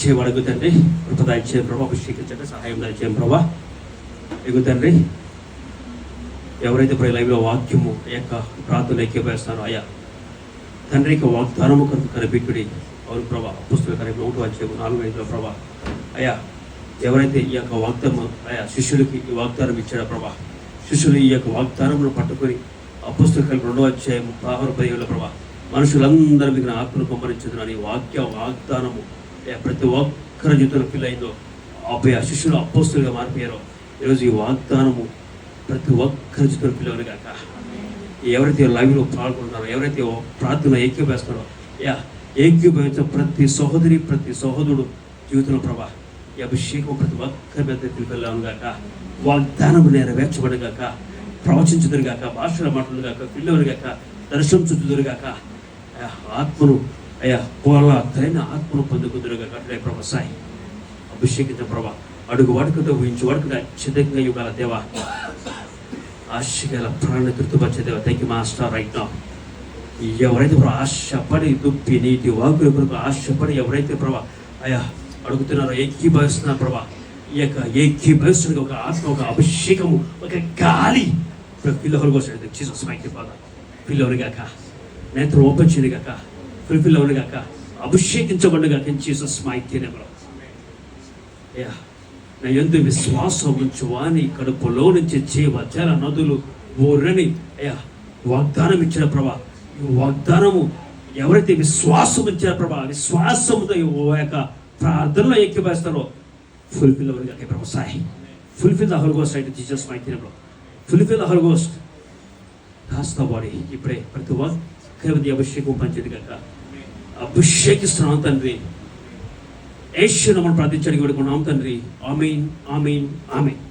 చేయబడగు తండ్రి, కృప దయచేయం ప్రభా, అభిషేకించండి, సహాయం దయచేయం ప్రభా. ఎగు తండ్రి, ఎవరైతే ఇప్పుడు లైవ్లో వాక్యము యొక్క ప్రార్థనలు ఎక్కిపోయిస్తారో అయ్యా తండ్రి యొక్క వాగ్దానము కొరకు కనిపెట్టుడి. అవును ప్రభా, పుస్తక కనిపి 1:4-5 ప్రభా. అయ్యా ఎవరైతే ఈ యొక్క వాగ్దానం అయ్యా శిష్యులకి ఈ వాగ్దానం ఇచ్చాడో ప్రభా, శిష్యులు ఈ యొక్క వాగ్దానమును పట్టుకొని పుస్తకాలు 2:16-17 ప్రభా, మనుషులందరూ మీకు ఆత్మను కుమ్మరించుదని వాగ్దానము ప్రతి ఒక్కరి జీవితంలో ఫీల్ అయిందో ఆ శిష్యులు అపోస్తులుగా మారిపోయారో ఈరోజు ఈ వాగ్దానము ప్రతి ఒక్కరి జీవితంలో ఫీల్ అవ్వను కాక. ఎవరైతే లైవ్లో పాల్గొంటున్నారో, ఎవరైతే ప్రార్థన ఏకీభవిస్తున్నారో ఏకీభవించిన ప్రతి సహోదరి ప్రతి సహోదరుడు జీవితంలో ప్రభా ఈ అభిషేకం ప్రతి ఒక్కరి మీద తెలిపేలాను గాక, వాగ్దానము నెరవేర్చబడి గాక, ప్రవచించుదురు గాక, భాషలు మాట్లాడు గాక, పిల్లలు గాక, దర్శనం చుట్టుదురు గాక, ఆత్మను పోలాతైన ఆత్మను పొందుకుందురుగాక. అట్లే ప్రభా సాయి అభిషేకించిన ప్రభా అడుగు వాడుకతో ఊహించి వాడుకగా అత్యధికంగా యుగాల దేవా, ఆశగల ప్రాణ తృప్తిపరిచే దేవ. Thank you master. Right now ఎవరైతే ప్రభా ఆశపడి దుప్పి నీటి వాకుల కొరకు ఆశపడి ఎవరైతే ప్రభా అడుగుతున్నారో ఏకీభవిస్తున్నారు ప్రభా, ఈ యొక్క ఏకీభవిస్తున్న ఒక ఆత్మ, ఒక అభిషేకము, ఒక గాలి పిల్లలు కోసం జీసస్ మైకి బాగా పిల్లలు గాక, నేత్రం ఓపెన్ చేయను గాక, ఫుల్ఫిల్ అవును గాక, అభిషేకించబడు గాక. జీసస్ మైకి నేమ్లో నా యందు విశ్వాసం ఉంచు వాని కడుపులో నుంచి జీవ జల నదులు ఊరని వాగ్దానం ఇచ్చిన ప్రభా. ఈ వాగ్దానము ఎవరైతే విశ్వాసం ఇచ్చిన ప్రభా, విశ్వాసంతో యొక్క ప్రార్థనలో ఏకీభవిస్తారో ఫుల్ఫిల్ అవును గాక ప్రభా సాయి. Fulfil the holy ghost right Jesus mighty నేమ్లో. Fulfil the holy ghost. కాస్త బాడీ ఇప్పుడే ప్రతి ఒక్కరి అభిషేకం పంచేది గాక. అభిషేకిస్తున్నాం తండ్రి, యేసు నామమున ప్రార్థించి అడిగి వేడుకున్నాం తండ్రి. ఆమేన్, ఆమేన్, ఆమేన్.